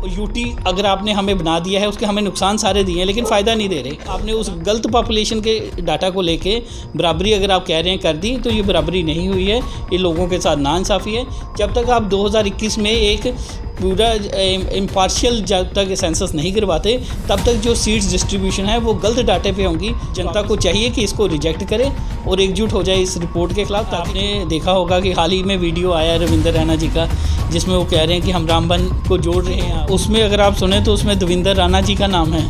UT अगर आपने हमें बना दिया है, उसके हमें नुकसान सारे दिए हैं लेकिन फ़ायदा नहीं दे रहे। आपने उस गलत पॉपुलेशन के डाटा को लेके बराबरी अगर आप कह रहे हैं कर दी, तो ये बराबरी नहीं हुई है, ये लोगों के साथ नाइंसाफ़ी है। जब तक आप 2021 में एक पूरा इम्पार्शियल जब तक सेंसस नहीं करवाते, तब तक जो सीट्स डिस्ट्रीब्यूशन है वो गलत डाटे पे होंगी। जनता को चाहिए कि इसको रिजेक्ट करे और एकजुट हो जाए इस रिपोर्ट के खिलाफ। आपने देखा होगा कि हाल ही में वीडियो आया रविंदर रैना जी का, जिसमें वो कह रहे हैं कि हम रामबन को जोड़ रहे हैं। उसमें अगर आप सुने तो उसमें देवेंद्र राणा जी का नाम है,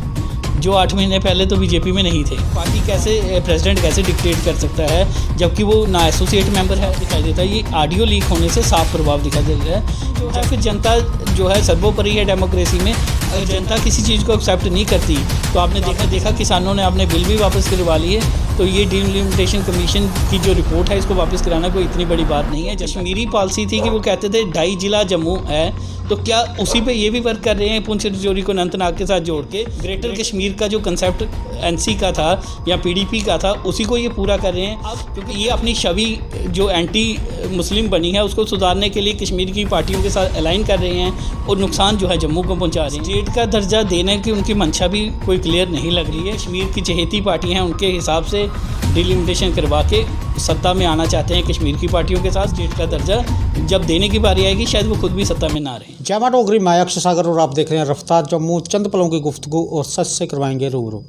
जो 8 महीने पहले तो बीजेपी में नहीं थे। पार्टी कैसे प्रेसिडेंट कैसे डिक्टेट कर सकता है जबकि वो ना एसोसिएट मेंबर है, दिखाई देता है। ये ऑडियो लीक होने से साफ प्रभाव दिखाई देता है। फिर जनता जो है सर्वोपरि है डेमोक्रेसी में। अगर जनता किसी चीज़ को एक्सेप्ट नहीं करती, तो आपने देखा किसानों ने अपने बिल भी वापस करवा लिए। तो ये डिलिमिटेशन कमीशन की जो रिपोर्ट है, इसको वापस कराना कोई इतनी बड़ी बात नहीं है। कश्मीरी पॉलिसी थी कि वो कहते थे 2.5 जिला जम्मू है, तो क्या उसी पे ये भी वर्क कर रहे हैं पुंछ राजौरी को अनंतनाग के साथ जोड़ के? ग्रेटर कश्मीर का जो कंसेप्ट एनसी का था या पीडीपी का था, उसी को ये पूरा कर रहे हैं अब, क्योंकि ये अपनी छवि जो एंटी मुस्लिम बनी है उसको सुधारने के लिए कश्मीर की पार्टियों के साथ अलाइन कर रहे हैं और नुकसान जो है जम्मू को पहुंचा रहे हैं। स्टेट का दर्जा देने की उनकी मंशा भी कोई क्लियर नहीं लग रही है। कश्मीर की चहेती पार्टियाँ हैं, उनके हिसाब से डिलिमिटेशन करवा के सत्ता में आना चाहते हैं कश्मीर की पार्टियों के साथ। स्टेट का दर्जा जब देने की बारी आएगी, शायद वो खुद भी सत्ता में ना रहे। जय मां डोगरी, मैं अक्षय सागर और आप देख रहे हैं रफ्तार जम्मू। चंद पलों की गुफ्तगू और सच से करवाएंगे रूबरू।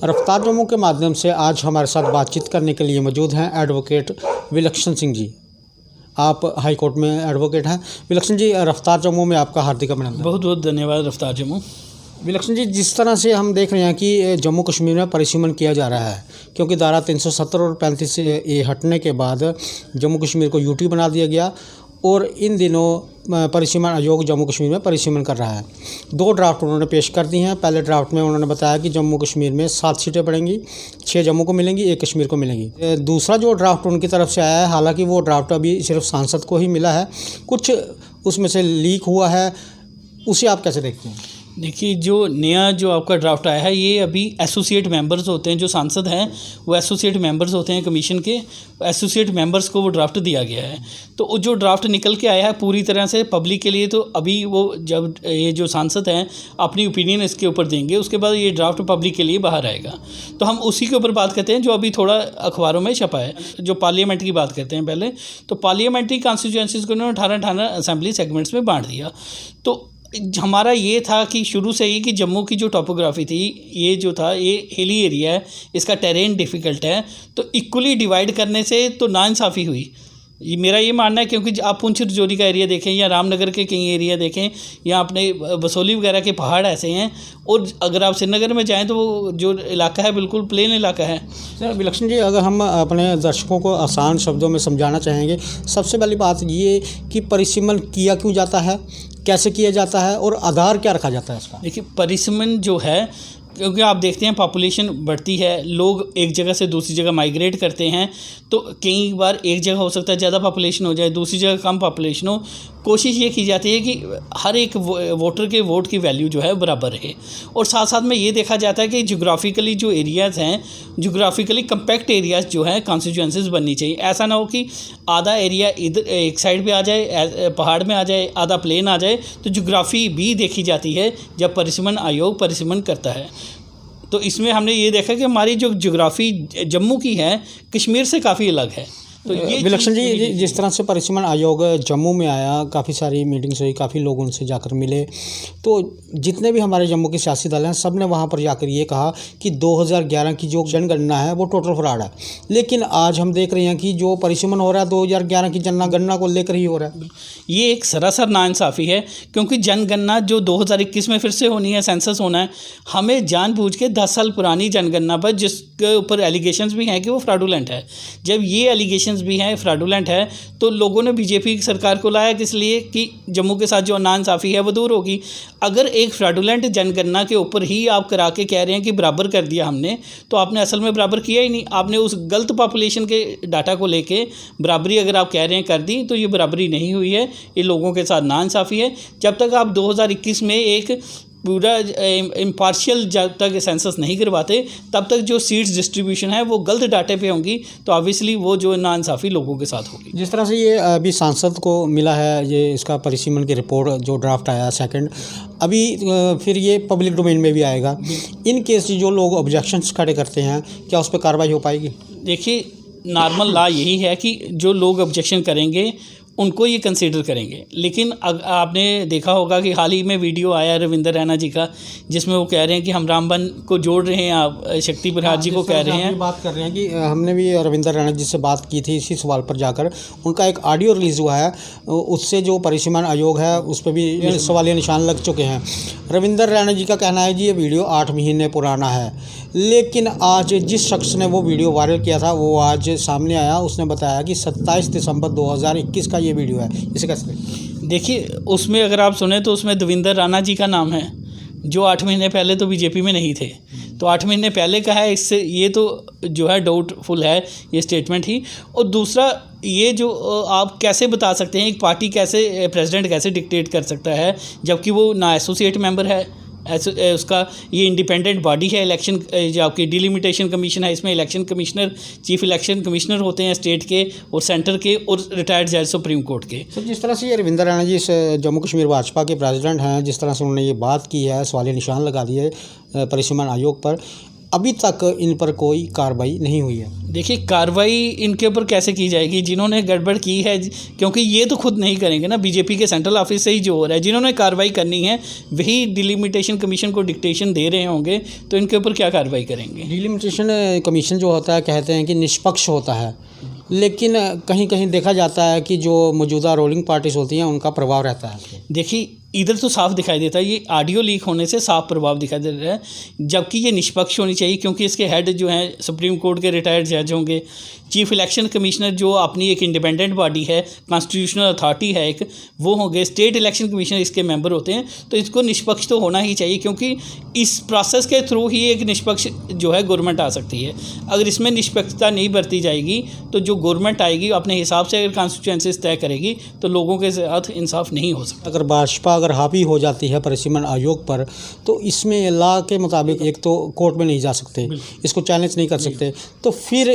रफ्तार जम्मू के माध्यम से आज हमारे साथ बातचीत करने के लिए मौजूद हैं एडवोकेट विलक्षण सिंह जी। आप हाई कोर्ट में एडवोकेट हैं। विलक्षण जी, रफ्तार जम्मू में आपका हार्दिक अभिनंदन। बहुत बहुत धन्यवाद रफ्तार जम्मू। विलक्षण जी, जिस तरह से हम देख रहे हैं कि जम्मू कश्मीर में परिसीमन किया जा रहा है, क्योंकि धारा 370 और 35 से ये हटने के बाद जम्मू कश्मीर को यूटी बना दिया गया और इन दिनों परिसीमन आयोग जम्मू कश्मीर में परिसीमन कर रहा है। 2 ड्राफ्ट उन्होंने पेश कर दी हैं। पहले ड्राफ्ट में उन्होंने बताया कि जम्मू कश्मीर में 7 सीटें पड़ेंगी, 6 जम्मू को मिलेंगी, 1 कश्मीर को मिलेंगी। दूसरा जो ड्राफ्ट उनकी तरफ से आया है, हालांकि वो ड्राफ्ट अभी सिर्फ सांसद को ही मिला है, कुछ उसमें से लीक हुआ है, उसे आप कैसे देखते हैं? देखिए, जो नया जो आपका ड्राफ्ट आया है, ये अभी एसोसिएट मेंबर्स होते हैं, जो सांसद हैं वो एसोसिएट मेंबर्स होते हैं कमीशन के। एसोसिएट मेंबर्स को वो ड्राफ्ट दिया गया है। तो जो ड्राफ्ट निकल के आया है पूरी तरह से पब्लिक के लिए, तो अभी वो जब ये जो सांसद हैं अपनी ओपिनियन इसके ऊपर देंगे, उसके बाद ये ड्राफ्ट पब्लिक के लिए बाहर आएगा। तो हम उसी के ऊपर बात करते हैं जो अभी थोड़ा अखबारों में छपा है। जो पार्लियामेंट की बात करते हैं पहले, तो पार्लियामेंट्री कॉन्स्टिट्यूएंसीज़ को उन्होंने 18 असेंबली सेगमेंट्स में बांट दिया। तो हमारा ये था कि शुरू से ही कि जम्मू की जो टोपोग्राफी थी, ये जो था ये हिली एरिया है, इसका टेरेन डिफ़िकल्ट है, तो इक्वली डिवाइड करने से तो नाइंसाफ़ी हुई। मेरा ये मानना है, क्योंकि आप पुंछ राजौरी का एरिया देखें या रामनगर के कई एरिया देखें या अपने बसोली वगैरह के पहाड़ ऐसे हैं, और अगर आप श्रीनगर में जाएं तो वो जो इलाका है बिल्कुल प्लेन इलाका है। सर विलक्षण जी, अगर हम अपने दर्शकों को आसान शब्दों में समझाना चाहेंगे, सबसे पहली बात ये कि परिसीमन किया क्यों जाता है, कैसे किया जाता है और आधार क्या रखा जाता है इसका? देखिए, परिसीमन जो है, क्योंकि आप देखते हैं पॉपुलेशन बढ़ती है, लोग एक जगह से दूसरी जगह माइग्रेट करते हैं, तो कई बार एक जगह हो सकता है ज़्यादा पॉपुलेशन हो जाए, दूसरी जगह कम पॉपुलेशन हो। कोशिश ये की जाती है कि हर एक वोटर के वोट की वैल्यू जो है बराबर रहे, और साथ साथ में ये देखा जाता है कि जोग्राफिकली जो एरियाज़ हैं, जोग्राफिकली कम्पैक्ट एरियाज़ जो हैं कॉन्स्टिट्यूएंसीज बननी चाहिए। ऐसा ना हो कि आधा एरिया इधर एक साइड पे आ जाए, पहाड़ में आ जाए, आधा प्लेन आ जाए। तो जोग्राफ़ी भी देखी जाती है जब परिसीमन आयोग परिसीमन करता है। तो इसमें हमने ये देखा कि हमारी जो जोग्राफ़ी जम्मू की है कश्मीर से काफ़ी अलग है। तो ये विलक्षण जी, जिस तरह से परिसीमन आयोग जम्मू में आया, काफ़ी सारी मीटिंग्स हुई, काफ़ी लोग उनसे जाकर मिले, तो जितने भी हमारे जम्मू के सियासी दल हैं सब ने वहाँ पर जाकर ये कहा कि 2011 की जो जनगणना है वो टोटल फ्रॉड है। लेकिन आज हम देख रहे हैं कि जो परिसीमन हो रहा है 2011 की जनगणना को लेकर ही हो रहा है। ये एक सरासर नाइंसाफ़ी है, क्योंकि जनगणना जो 2021 में फिर से होनी है, सेंसस होना है, हमें जानबूझ के 10 साल पुरानी जनगणना पर, जिसके ऊपर एलिगेशंस भी हैं कि वो फ्रॉडुलेंट है, जब ये एलिगेशंस भी हैं फ्रॉडुलेंट है, तो लोगों ने बीजेपी की सरकार को लाया किस लिए कि जम्मू के साथ जो नाइंसाफ़ी है वो दूर होगी। अगर एक फ्रॉडुलेंट जनगणना के ऊपर ही आप करा के कह रहे हैं कि बराबर कर दिया हमने, तो आपने असल में बराबर किया ही नहीं। आपने उस गलत पॉपुलेशन के डाटा को लेके बराबरी अगर आप कह रहे हैं कर दी, तो ये बराबरी नहीं हुई है, ये लोगों के साथ नाइंसाफ़ी है। जब तक आप 2021 में एक पूरा इम्पार्शियल जब तक सेंसस नहीं करवाते तब तक जो सीट्स डिस्ट्रीब्यूशन है वो गलत डाटे पे होंगी, तो ऑब्वियसली वो जो नाइंसाफ़ी लोगों के साथ होगी। जिस तरह से ये अभी सांसद को मिला है ये इसका परिसीमन की रिपोर्ट जो ड्राफ्ट आया सेकंड, अभी फिर ये पब्लिक डोमेन में भी आएगा। इन केस जो लोग ऑब्जेक्शंस खड़े करते हैं क्या उस पर कार्रवाई हो पाएगी? देखिए, नॉर्मल लॉ यही है कि जो लोग ऑब्जेक्शन करेंगे उनको ये कंसीडर करेंगे, लेकिन आपने देखा होगा कि हाल ही में वीडियो आया रविंदर रैना जी का, जिसमें वो कह रहे हैं कि हम रामबन को जोड़ रहे हैं, आप शक्ति प्रसाद जी को कह रहे हैं। बात कर रहे हैं कि हमने भी रविंदर रैना जी से बात की थी इसी सवाल पर जाकर, उनका एक ऑडियो रिलीज़ हुआ है, उससे जो परिसीमन आयोग है उस पर भी सवालिया निशान लग चुके हैं। रविंदर रैना जी का कहना है जी ये वीडियो 8 महीने पुराना है, लेकिन आज जिस शख्स ने वो वीडियो वायरल किया था वो आज सामने आया, उसने बताया कि 27 दिसंबर 2021 का ये वीडियो है। इसे कैसे? देखिए, उसमें अगर आप सुने तो उसमें देवेंद्र राणा जी का नाम है, जो 8 महीने पहले तो बीजेपी में नहीं थे, तो 8 महीने पहले का है। इससे ये तो जो है डाउटफुल है ये स्टेटमेंट ही। और दूसरा ये जो आप कैसे बता सकते हैं एक पार्टी कैसे प्रेसिडेंट कैसे डिक्टेट कर सकता है जबकि वो ना एसोसिएट मेंबर है, उसका ये इंडिपेंडेंट बॉडी है। इलेक्शन जो आपकी डिलिमिटेशन कमीशन है, इसमें election commissioner, chief election commissioner होते हैं स्टेट के और सेंटर के, और रिटायर्ड जज सुप्रीम कोर्ट के। सर, जिस तरह से ये रविंदर रैना जी जम्मू कश्मीर भाजपा के प्रेसिडेंट हैं, जिस तरह से उन्होंने ये बात की है, सवालिया निशान लगा दिए परिसीमन आयोग पर, अभी तक इन पर कोई कार्रवाई नहीं हुई है। देखिए, कार्रवाई इनके ऊपर कैसे की जाएगी जिन्होंने गड़बड़ की है, क्योंकि ये तो खुद नहीं करेंगे ना, बीजेपी के सेंट्रल ऑफिस से ही जो हो रहा है, जिन्होंने कार्रवाई करनी है वही डिलिमिटेशन कमीशन को डिक्टेशन दे रहे होंगे, तो इनके ऊपर क्या कार्रवाई करेंगे? डिलिमिटेशन कमीशन जो होता है कहते हैं कि निष्पक्ष होता है, लेकिन कहीं कहीं देखा जाता है कि जो मौजूदा रूलिंग पार्टीज होती हैं उनका प्रभाव रहता है। देखिए, इधर तो साफ दिखाई देता है, ये ऑडियो लीक होने से साफ प्रभाव दिखाई दे रहा है, जबकि ये निष्पक्ष होनी चाहिए, क्योंकि इसके हेड जो हैं सुप्रीम कोर्ट के रिटायर्ड जज होंगे, चीफ इलेक्शन कमिश्नर जो अपनी एक इंडिपेंडेंट बॉडी है, कॉन्स्टिट्यूशनल अथॉरिटी है एक, वो होंगे, स्टेट इलेक्शन कमीशन इसके मेंबर होते हैं, तो इसको निष्पक्ष तो होना ही चाहिए, क्योंकि इस प्रोसेस के थ्रू ही एक निष्पक्ष जो है गवर्नमेंट आ सकती है। अगर इसमें निष्पक्षता नहीं बरती जाएगी तो जो गवर्नमेंट आएगी अपने हिसाब से अगर कॉन्स्टिट्यूएंसीज तय करेगी तो लोगों के साथ इंसाफ नहीं हो सकता। अगर भाजपा अगर हावी हो जाती है परिसीमन आयोग पर, तो इसमें लॉ के मुताबिक एक तो कोर्ट में नहीं जा सकते, इसको चैलेंज नहीं कर सकते, तो फिर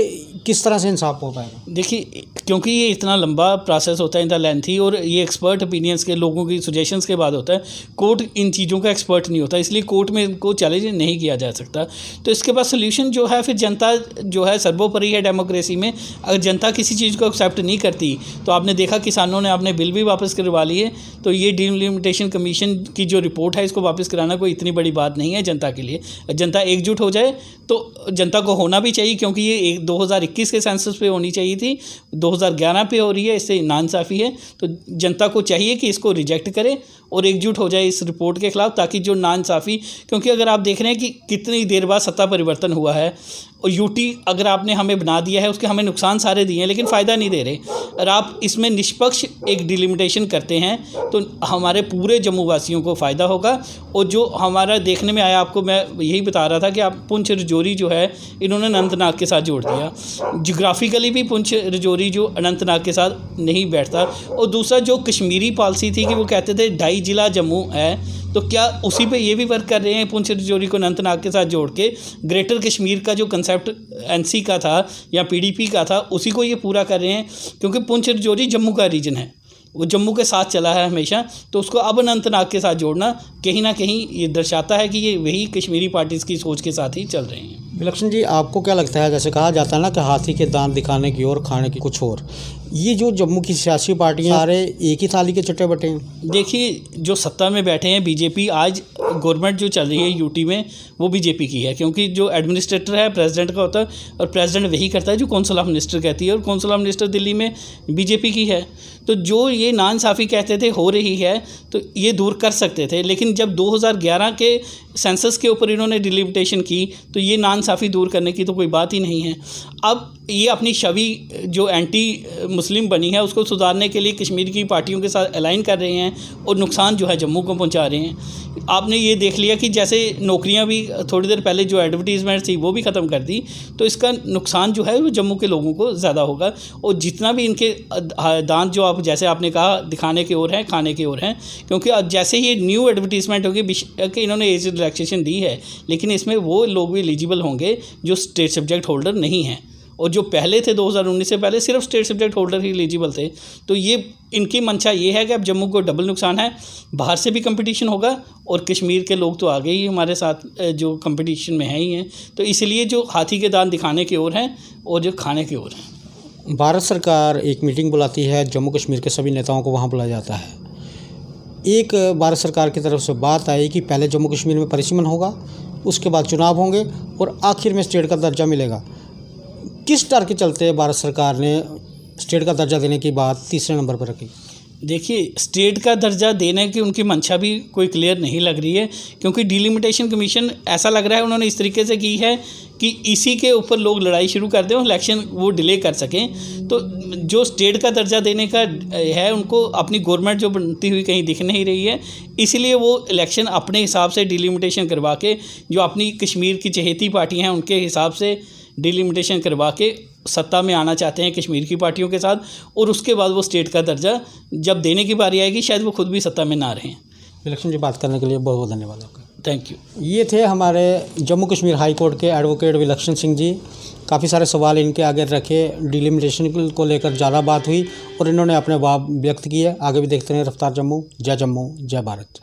किस तरह से इंसाफ हो पाएगा? देखिए, क्योंकि ये इतना लंबा प्रोसेस होता है, इतना लेंथी, और ये एक्सपर्ट ओपिनियंस के लोगों की सजेशंस के बाद होता है, कोर्ट इन चीज़ों का एक्सपर्ट नहीं होता, इसलिए कोर्ट में इनको चैलेंज नहीं किया जा सकता। तो इसके बाद सोल्यूशन जो है फिर जनता जो है सर्वोपरि है डेमोक्रेसी में। अगर जनता किसी चीज़ को एक्सेप्ट नहीं करती, तो आपने देखा किसानों ने अपने बिल भी वापस करवा लिए, तो ये डिलिमिटेशन कमीशन की जो रिपोर्ट है इसको वापस कराना कोई इतनी बड़ी बात नहीं है जनता के लिए। जनता एकजुट हो जाए तो जनता को होना भी चाहिए, क्योंकि ये 2021 के सेंसस पे होनी चाहिए थी, 2011 पे हो रही है, इससे नाइंसाफ़ी है। तो जनता को चाहिए कि इसको रिजेक्ट करे और एकजुट हो जाए इस रिपोर्ट के खिलाफ, ताकि जो नाइंसाफ़ी, क्योंकि अगर आप देख रहे हैं कि कितनी देर बाद सत्ता परिवर्तन हुआ है और यूटी अगर आपने हमें बना दिया है, उसके हमें नुकसान सारे दिए हैं लेकिन फ़ायदा नहीं दे रहे। और आप इसमें निष्पक्ष एक डिलिमिटेशन करते हैं तो हमारे पूरे जम्मू वासियों को फ़ायदा होगा। और जो हमारा देखने में आया, आपको मैं यही बता रहा था कि आप पुंछ रजौरी जो है इन्होंने अनंतनाग के साथ जोड़ दिया। जियोग्राफिकली भी पुंछ रजौरी जो अनंतनाग के साथ नहीं बैठता। और दूसरा जो कश्मीरी पॉलिसी थी कि वो कहते थे 2.5 ज़िला जम्मू है, तो क्या उसी पे ये भी वर्क कर रहे हैं? पुंछ रजौरी को अनंतनाग के साथ जोड़ के ग्रेटर कश्मीर का जो कंसेप्ट एनसी का था या पीडीपी का था उसी को ये पूरा कर रहे हैं, क्योंकि पुंछ रजौरी जम्मू का रीजन है, वो जम्मू के साथ चला है हमेशा, तो उसको अब अनंतनाग के साथ जोड़ना कहीं ना कहीं ये दर्शाता है कि ये वही कश्मीरी पार्टीज़ की सोच के साथ ही चल रहे हैं। विलक्षण जी, आपको क्या लगता है, जैसे कहा जाता है ना कि हाथी के दांत दिखाने की और खाने की कुछ और, ये जो जम्मू की सियासी पार्टियां सारे एक ही थाली के चट्टे बटे हैं? देखिए, जो सत्ता में बैठे हैं बीजेपी, आज गवर्नमेंट जो चल रही है यूटी में वो बीजेपी की है, क्योंकि जो एडमिनिस्ट्रेटर है प्रेसिडेंट का होता है और प्रेसिडेंट वही करता है जो कौंसिल ऑफ मिनिस्टर कहती है, और कौंसिल ऑफ मिनिस्टर दिल्ली में बीजेपी की है। तो जो ये नाइंसाफ़ी कहते थे हो रही है तो ये दूर कर सकते थे, लेकिन जब 2011 के सेंसस के ऊपर इन्होंने डिलिमिटेशन की तो ये नाइंसाफ़ी दूर करने की तो कोई बात ही नहीं है। अब ये अपनी छवि जो एंटी मुस्लिम बनी है उसको सुधारने के लिए कश्मीर की पार्टियों के साथ अलाइन कर रहे हैं और नुकसान जो है जम्मू को पहुंचा रहे हैं। आपने ये देख लिया कि जैसे नौकरियां भी थोड़ी देर पहले जो एडवर्टीज़मेंट थी वो भी ख़त्म कर दी, तो इसका नुकसान जो है वो जम्मू के लोगों को ज़्यादा होगा। और जितना भी इनके दांत जो आप जैसे आपने कहा दिखाने की ओर हैं, खाने की ओर हैं, क्योंकि जैसे ही न्यू एडवर्टीज़मेंट होगी कि इन्होंने एज रिलैक्सेशन दी है, लेकिन इसमें वो लोग भी एलिजिबल होंगे जो स्टेट सब्जेक्ट होल्डर नहीं हैं, और जो पहले थे 2019 से पहले सिर्फ स्टेट सब्जेक्ट होल्डर ही एलिजिबल थे। तो ये इनकी मंशा ये है कि अब जम्मू को डबल नुकसान है, बाहर से भी कंपटीशन होगा और कश्मीर के लोग तो आगे ही हमारे साथ जो कंपटीशन में हैं ही हैं। तो इसलिए जो हाथी के दांत दिखाने की ओर हैं और जो खाने की ओर हैं। भारत सरकार एक मीटिंग बुलाती है, जम्मू कश्मीर के सभी नेताओं को वहाँ बुलाया जाता है। एक भारत सरकार की तरफ से बात आई कि पहले जम्मू कश्मीर में परिसीमन होगा, उसके बाद चुनाव होंगे और आखिर में स्टेट का दर्जा मिलेगा। किस डर के चलते भारत सरकार ने स्टेट का दर्जा देने की बात तीसरे नंबर पर रखी? देखिए, स्टेट का दर्जा देने की उनकी मंशा भी कोई क्लियर नहीं लग रही है, क्योंकि डिलिमिटेशन कमीशन ऐसा लग रहा है उन्होंने इस तरीके से की है कि इसी के ऊपर लोग लड़ाई शुरू कर दें और इलेक्शन वो डिले कर सकें। तो जो स्टेट का दर्जा देने का है उनको अपनी गवर्नमेंट जो बनती हुई कहीं दिख नहीं रही है, इसलिए वो इलेक्शन अपने हिसाब से डिलिमिटेशन करवा के जो अपनी कश्मीर की चहेती पार्टियाँ हैं उनके हिसाब से डिलिमिटेशन करवा के सत्ता में आना चाहते हैं कश्मीर की पार्टियों के साथ, और उसके बाद वो स्टेट का दर्जा जब देने की बारी आएगी शायद वो खुद भी सत्ता में ना रहें। विलक्षण जी, बात करने के लिए बहुत बहुत धन्यवाद आपका। Thank you. ये थे हमारे जम्मू कश्मीर हाई कोर्ट के एडवोकेट विलक्षण सिंह जी। काफ़ी सारे सवाल इनके आगे रखे, डिलिमिटेशन को लेकर ज़्यादा बात हुई और इन्होंने अपने भाव व्यक्त किए। आगे भी देखते रहे रफ्तार जम्मू। जय भारत।